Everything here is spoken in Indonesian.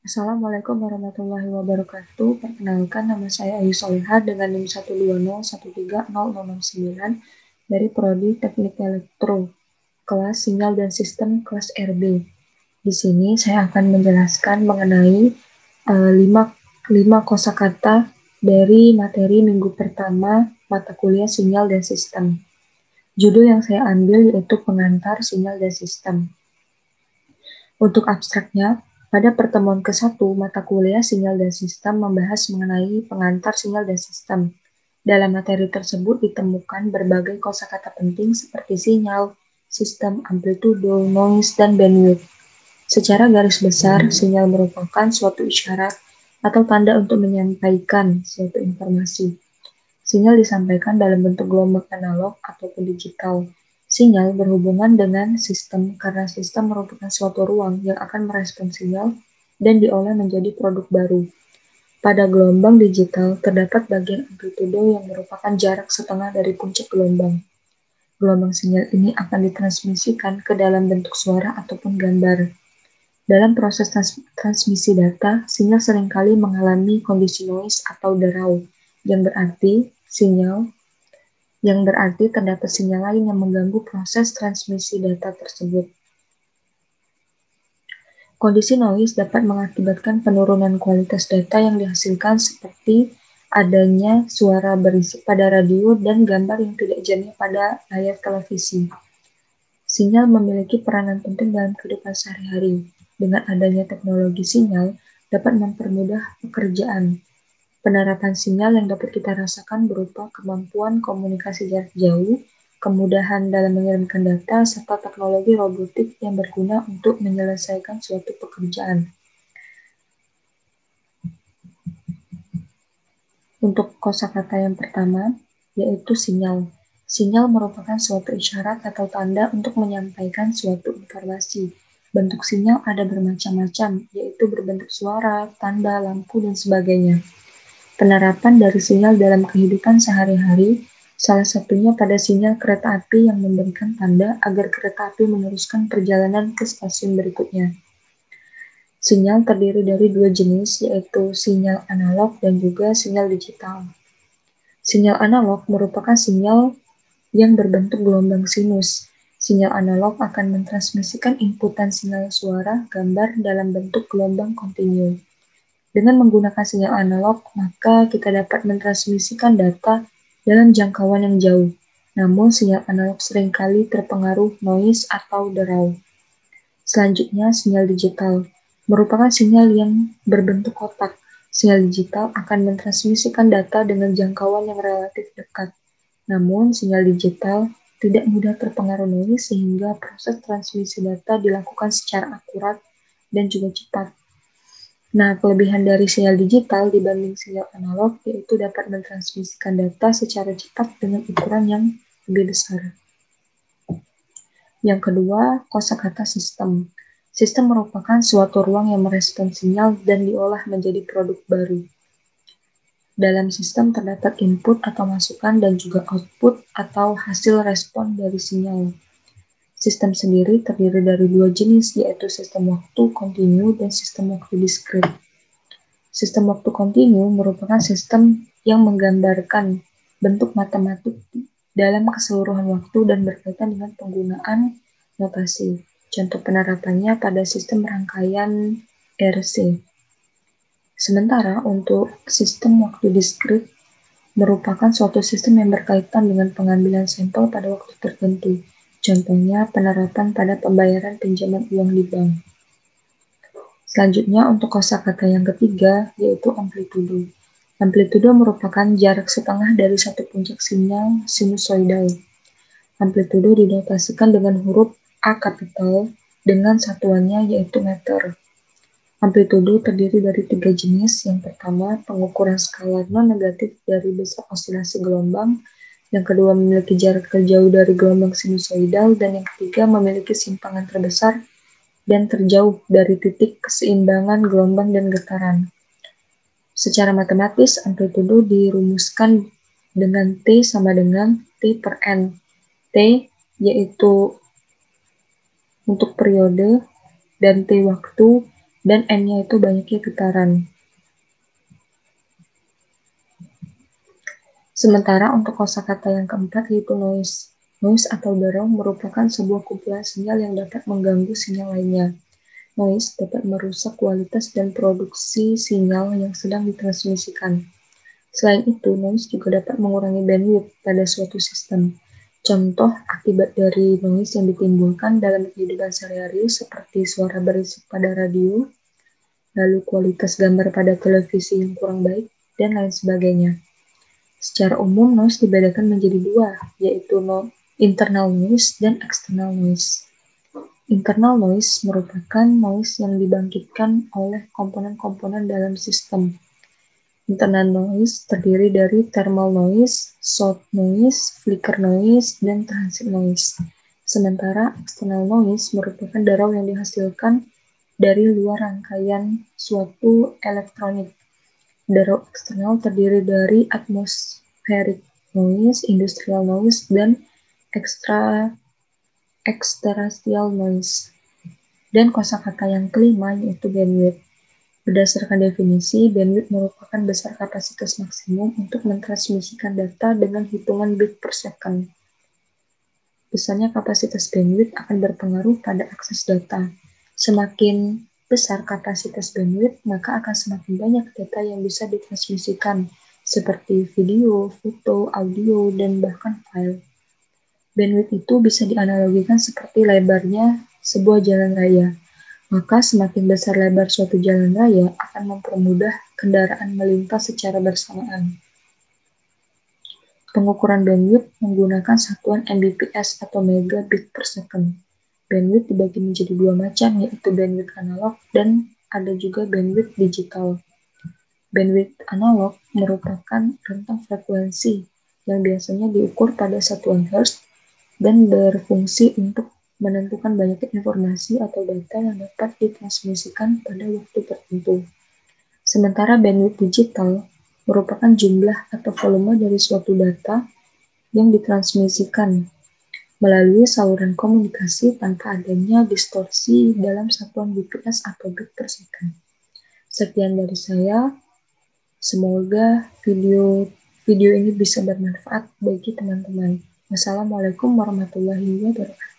Assalamualaikum warahmatullahi wabarakatuh. Perkenalkan, nama saya Ayu Solihah dengan NIM 120130069 dari Prodi Teknik Elektro, kelas Sinyal dan Sistem kelas RB. Di sini saya akan menjelaskan mengenai lima kosakata dari materi minggu pertama mata kuliah Sinyal dan Sistem. Judul yang saya ambil yaitu Pengantar Sinyal dan Sistem. Untuk abstraknya, pada pertemuan ke-1 mata kuliah Sinyal dan Sistem membahas mengenai pengantar sinyal dan sistem. Dalam materi tersebut ditemukan berbagai kosakata penting seperti sinyal, sistem, amplitudo, noise, dan bandwidth. Secara garis besar, sinyal merupakan suatu isyarat atau tanda untuk menyampaikan suatu informasi. Sinyal disampaikan dalam bentuk gelombang analog ataupun digital. Sinyal berhubungan dengan sistem karena sistem merupakan suatu ruang yang akan merespon sinyal dan diolah menjadi produk baru. Pada gelombang digital terdapat bagian amplitudo yang merupakan jarak setengah dari puncak gelombang. Gelombang sinyal ini akan ditransmisikan ke dalam bentuk suara ataupun gambar. Dalam proses transmisi data, sinyal seringkali mengalami kondisi noise atau derau, yang berarti terdapat sinyal lain yang mengganggu proses transmisi data tersebut. Kondisi noise dapat mengakibatkan penurunan kualitas data yang dihasilkan seperti adanya suara berisik pada radio dan gambar yang tidak jernih pada layar televisi. Sinyal memiliki peranan penting dalam kehidupan sehari-hari. Dengan adanya teknologi sinyal dapat mempermudah pekerjaan. Penerapan sinyal yang dapat kita rasakan berupa kemampuan komunikasi jarak jauh, kemudahan dalam mengirimkan data, serta teknologi robotik yang berguna untuk menyelesaikan suatu pekerjaan. Untuk kosakata yang pertama, yaitu sinyal. Sinyal merupakan suatu isyarat atau tanda untuk menyampaikan suatu informasi. Bentuk sinyal ada bermacam-macam, yaitu berbentuk suara, tanda, lampu, dan sebagainya. Penerapan dari sinyal dalam kehidupan sehari-hari, salah satunya pada sinyal kereta api yang memberikan tanda agar kereta api meneruskan perjalanan ke stasiun berikutnya. Sinyal terdiri dari dua jenis, yaitu sinyal analog dan juga sinyal digital. Sinyal analog merupakan sinyal yang berbentuk gelombang sinus. Sinyal analog akan mentransmisikan inputan sinyal suara, gambar dalam bentuk gelombang kontinu. Dengan menggunakan sinyal analog, maka kita dapat mentransmisikan data dalam jangkauan yang jauh. Namun, sinyal analog seringkali terpengaruh noise atau derau. Selanjutnya, sinyal digital merupakan sinyal yang berbentuk kotak. Sinyal digital akan mentransmisikan data dengan jangkauan yang relatif dekat. Namun, sinyal digital tidak mudah terpengaruh noise sehingga proses transmisi data dilakukan secara akurat dan juga cepat. Nah, kelebihan dari sinyal digital dibanding sinyal analog yaitu dapat mentransmisikan data secara cepat dengan ukuran yang lebih besar. Yang kedua, kosakata sistem. Sistem merupakan suatu ruang yang merespon sinyal dan diolah menjadi produk baru. Dalam sistem terdapat input atau masukan dan juga output atau hasil respon dari sinyal. Sistem sendiri terdiri dari dua jenis, yaitu sistem waktu kontinu dan sistem waktu diskrit. Sistem waktu kontinu merupakan sistem yang menggambarkan bentuk matematik dalam keseluruhan waktu dan berkaitan dengan penggunaan notasi. Contoh penerapannya pada sistem rangkaian RC. Sementara untuk sistem waktu diskrit merupakan suatu sistem yang berkaitan dengan pengambilan sampel pada waktu tertentu. Contohnya penerapan pada pembayaran pinjaman uang di bank. Selanjutnya untuk kosakata yang ketiga yaitu amplitudo. Amplitudo merupakan jarak setengah dari satu puncak sinyal sinusoidal. Amplitudo dinotasikan dengan huruf A kapital dengan satuannya yaitu meter. Amplitudo terdiri dari tiga jenis. Yang pertama, pengukuran skalar non-negatif dari besar osilasi gelombang. Yang kedua, memiliki jarak terjauh dari gelombang sinusoidal. Dan yang ketiga, memiliki simpangan terbesar dan terjauh dari titik keseimbangan gelombang dan getaran. Secara matematis, amplitudo dirumuskan dengan T sama dengan T per N. T yaitu untuk periode dan T waktu dan N-nya itu banyaknya getaran. Sementara untuk kosakata yang keempat yaitu noise. Noise atau derau merupakan sebuah kumpulan sinyal yang dapat mengganggu sinyal lainnya. Noise dapat merusak kualitas dan produksi sinyal yang sedang ditransmisikan. Selain itu, noise juga dapat mengurangi bandwidth pada suatu sistem. Contoh akibat dari noise yang ditimbulkan dalam kehidupan sehari-hari seperti suara berisik pada radio, lalu kualitas gambar pada televisi yang kurang baik, dan lain sebagainya. Secara umum, noise dibedakan menjadi dua, yaitu internal noise dan external noise. Internal noise merupakan noise yang dibangkitkan oleh komponen-komponen dalam sistem. Internal noise terdiri dari thermal noise, sound noise, flicker noise, dan transit noise. Sementara external noise merupakan derau yang dihasilkan dari luar rangkaian suatu elektronik. Derau eksternal terdiri dari atmospheric noise, industrial noise, dan extraterrestrial noise. Dan kosakata yang kelima yaitu bandwidth. Berdasarkan definisi, bandwidth merupakan besar kapasitas maksimum untuk mentransmisikan data dengan hitungan bit per second. Besarnya kapasitas bandwidth akan berpengaruh pada akses data. Semakin besar kapasitas bandwidth, maka akan semakin banyak data yang bisa ditransmisikan, seperti video, foto, audio, dan bahkan file. Bandwidth itu bisa dianalogikan seperti lebarnya sebuah jalan raya. Maka semakin besar lebar suatu jalan raya akan mempermudah kendaraan melintas secara bersamaan. Pengukuran bandwidth menggunakan satuan Mbps atau megabit per second. Bandwidth dibagi menjadi dua macam, yaitu bandwidth analog dan ada juga bandwidth digital. Bandwidth analog merupakan rentang frekuensi yang biasanya diukur pada satuan Hertz dan berfungsi untuk menentukan banyaknya informasi atau data yang dapat ditransmisikan pada waktu tertentu. Sementara bandwidth digital merupakan jumlah atau volume dari suatu data yang ditransmisikan melalui saluran komunikasi tanpa adanya distorsi dalam satuan bps atau bit per second. Sekian dari saya. Semoga video ini bisa bermanfaat bagi teman-teman. Wassalamualaikum warahmatullahi wabarakatuh.